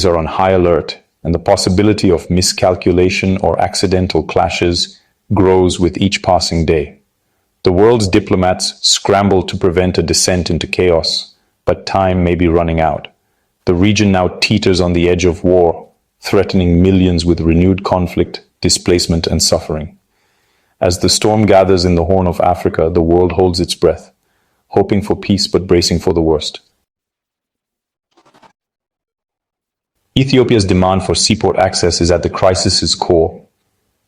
are on high alert, and the possibility of miscalculation or accidental clashes grows with each passing day. The world's diplomats scramble to prevent a descent into chaos, but time may be running out. The region now teeters on the edge of war, threatening millions with renewed conflict, displacement, and suffering. As the storm gathers in the Horn of Africa, the world holds its breath, hoping for peace but bracing for the worst. Ethiopia's demand for seaport access is at the crisis's core.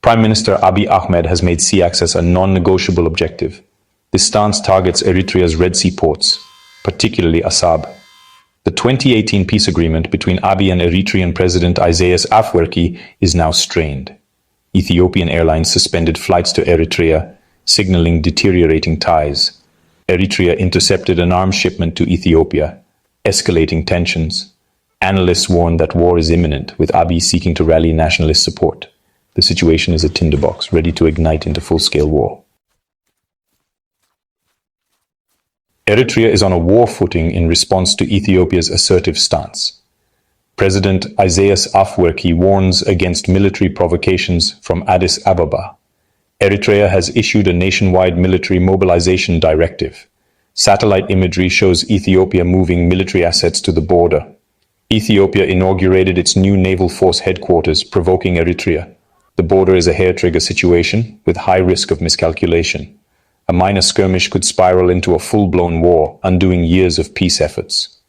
Prime Minister Abiy Ahmed has made sea access a non-negotiable objective. This stance targets Eritrea's Red Sea ports, particularly Assab. The 2018 peace agreement between Abiy and Eritrean President Isaias Afwerki is now strained. Ethiopian Airlines suspended flights to Eritrea, signaling deteriorating ties. Eritrea intercepted an arms shipment to Ethiopia, escalating tensions. Analysts warn that war is imminent, with Abiy seeking to rally nationalist support. The situation is a tinderbox, ready to ignite into full-scale war. Eritrea is on a war footing in response to Ethiopia's assertive stance. President Isaias Afwerki warns against military provocations from Addis Ababa. Eritrea has issued a nationwide military mobilization directive. Satellite imagery shows Ethiopia moving military assets to the border. Ethiopia inaugurated its new naval force headquarters, provoking Eritrea. The border is a hair-trigger situation, with high risk of miscalculation. A minor skirmish could spiral into a full-blown war, undoing years of peace efforts.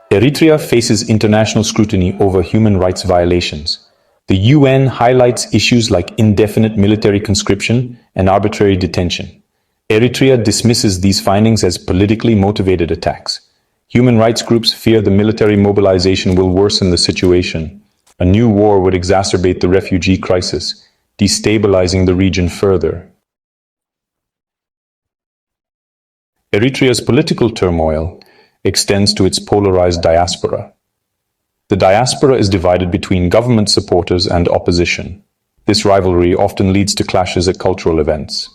Eritrea faces international scrutiny over human rights violations. The UN highlights issues like indefinite military conscription and arbitrary detention. Eritrea dismisses these findings as politically motivated attacks. Human rights groups fear the military mobilization will worsen the situation. A new war would exacerbate the refugee crisis, destabilizing the region further. Eritrea's political turmoil extends to its polarized diaspora. The diaspora is divided between government supporters and opposition. This rivalry often leads to clashes at cultural events.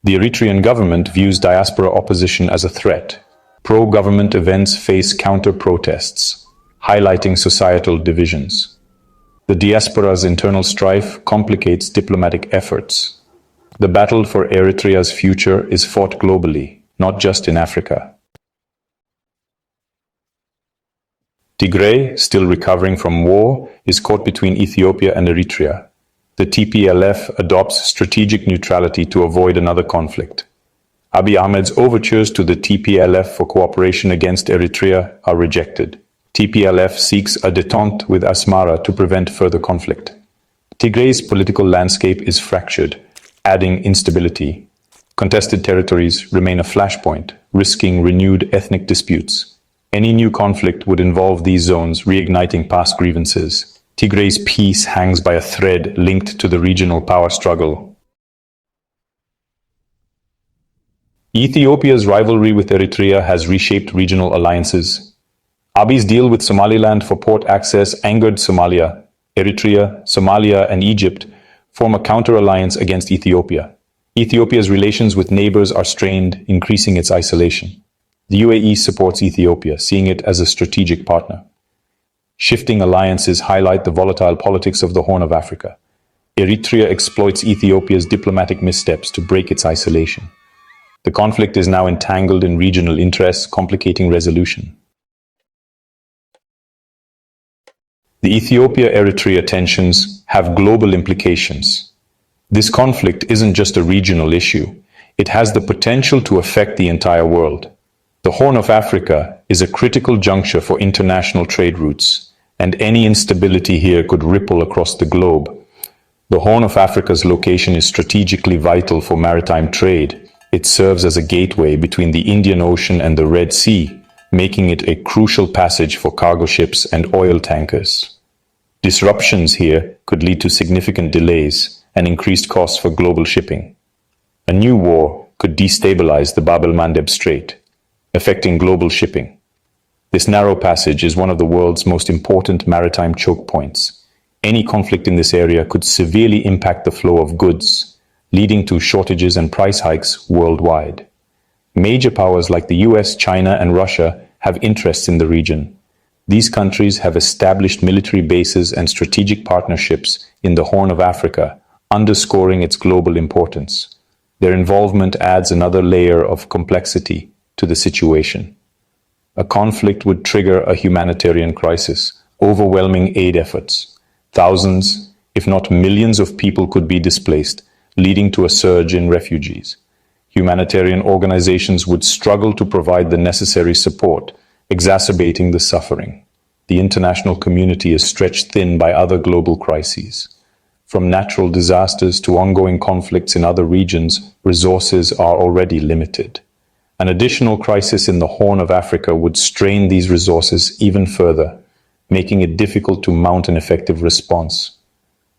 The Eritrean government views diaspora opposition as a threat. Pro-government events face counter-protests, highlighting societal divisions. The diaspora's internal strife complicates diplomatic efforts. The battle for Eritrea's future is fought globally, not just in Africa. Tigray, still recovering from war, is caught between Ethiopia and Eritrea. The TPLF adopts strategic neutrality to avoid another conflict. Abiy Ahmed's overtures to the TPLF for cooperation against Eritrea are rejected. TPLF seeks a détente with Asmara to prevent further conflict. Tigray's political landscape is fractured, adding instability. Contested territories remain a flashpoint, risking renewed ethnic disputes. Any new conflict would involve these zones, reigniting past grievances. Tigray's peace hangs by a thread linked to the regional power struggle. Ethiopia's rivalry with Eritrea has reshaped regional alliances. Abiy's deal with Somaliland for port access angered Somalia. Eritrea, Somalia, and Egypt form a counter-alliance against Ethiopia. Ethiopia's relations with neighbors are strained, increasing its isolation. The UAE supports Ethiopia, seeing it as a strategic partner. Shifting alliances highlight the volatile politics of the Horn of Africa. Eritrea exploits Ethiopia's diplomatic missteps to break its isolation. The conflict is now entangled in regional interests, complicating resolution. The Ethiopia-Eritrea tensions have global implications. This conflict isn't just a regional issue. It has the potential to affect the entire world. The Horn of Africa is a critical juncture for international trade routes, and any instability here could ripple across the globe. The Horn of Africa's location is strategically vital for maritime trade. It serves as a gateway between the Indian Ocean and the Red Sea, making it a crucial passage for cargo ships and oil tankers. Disruptions here could lead to significant delays and increased costs for global shipping. A new war could destabilize the Bab el-Mandeb Strait, affecting global shipping. This narrow passage is one of the world's most important maritime choke points. Any conflict in this area could severely impact the flow of goods, leading to shortages and price hikes worldwide. Major powers like the US, China, and Russia have interests in the region. These countries have established military bases and strategic partnerships in the Horn of Africa, underscoring its global importance. Their involvement adds another layer of complexity to the situation. A conflict would trigger a humanitarian crisis, overwhelming aid efforts. Thousands, if not millions of people could be displaced, leading to a surge in refugees. Humanitarian organizations would struggle to provide the necessary support, exacerbating the suffering. The international community is stretched thin by other global crises. From natural disasters to ongoing conflicts in other regions, resources are already limited. An additional crisis in the Horn of Africa would strain these resources even further, making it difficult to mount an effective response.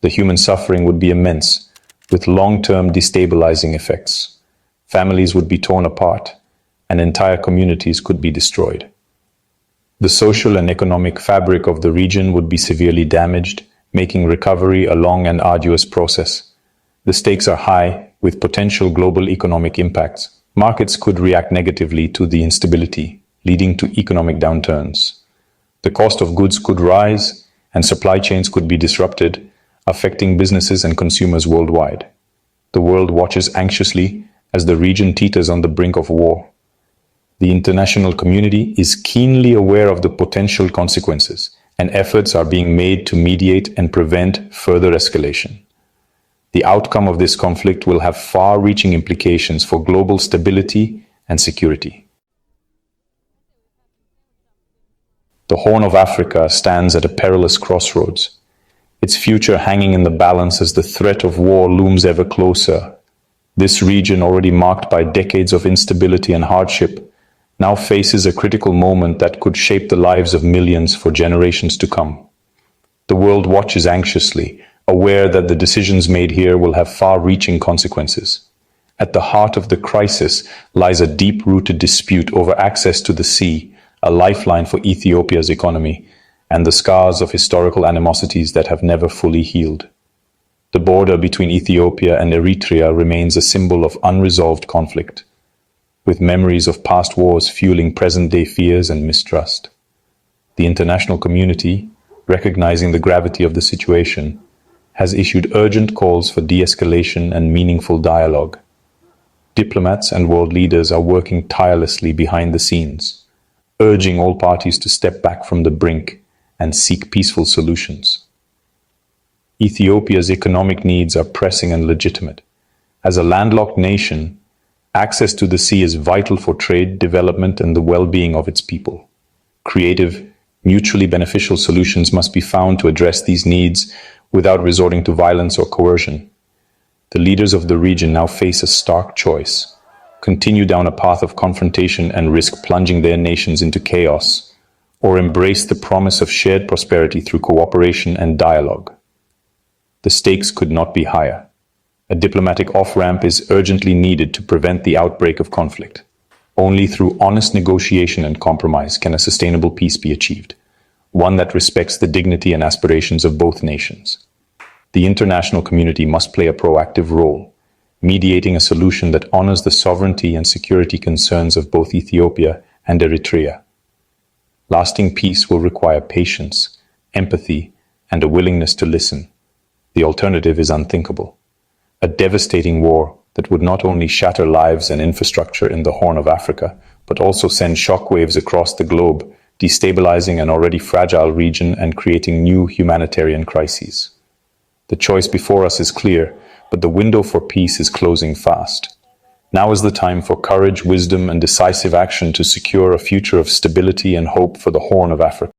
The human suffering would be immense, with long-term destabilizing effects. Families would be torn apart, and entire communities could be destroyed. The social and economic fabric of the region would be severely damaged, making recovery a long and arduous process. The stakes are high, with potential global economic impacts. Markets could react negatively to the instability, leading to economic downturns. The cost of goods could rise, and supply chains could be disrupted, affecting businesses and consumers worldwide. The world watches anxiously as the region teeters on the brink of war. The international community is keenly aware of the potential consequences, and efforts are being made to mediate and prevent further escalation. The outcome of this conflict will have far-reaching implications for global stability and security. The Horn of Africa stands at a perilous crossroads, its future hanging in the balance as the threat of war looms ever closer. This region, already marked by decades of instability and hardship, now faces a critical moment that could shape the lives of millions for generations to come. The world watches anxiously, aware that the decisions made here will have far-reaching consequences. At the heart of the crisis lies a deep-rooted dispute over access to the sea, a lifeline for Ethiopia's economy, and the scars of historical animosities that have never fully healed. The border between Ethiopia and Eritrea remains a symbol of unresolved conflict, with memories of past wars fueling present-day fears and mistrust. The international community, recognizing the gravity of the situation, has issued urgent calls for de-escalation and meaningful dialogue. Diplomats and world leaders are working tirelessly behind the scenes, urging all parties to step back from the brink and seek peaceful solutions. Ethiopia's economic needs are pressing and legitimate. As a landlocked nation, access to the sea is vital for trade, development, and the well-being of its people. Creative, mutually beneficial solutions must be found to address these needs without resorting to violence or coercion. The leaders of the region now face a stark choice: continue down a path of confrontation and risk plunging their nations into chaos, or embrace the promise of shared prosperity through cooperation and dialogue. The stakes could not be higher. A diplomatic off-ramp is urgently needed to prevent the outbreak of conflict. Only through honest negotiation and compromise can a sustainable peace be achieved, one that respects the dignity and aspirations of both nations. The international community must play a proactive role, mediating a solution that honors the sovereignty and security concerns of both Ethiopia and Eritrea. Lasting peace will require patience, empathy, and a willingness to listen. The alternative is unthinkable: a devastating war that would not only shatter lives and infrastructure in the Horn of Africa, but also send shockwaves across the globe, destabilizing an already fragile region and creating new humanitarian crises. The choice before us is clear, but the window for peace is closing fast. Now is the time for courage, wisdom, and decisive action to secure a future of stability and hope for the Horn of Africa.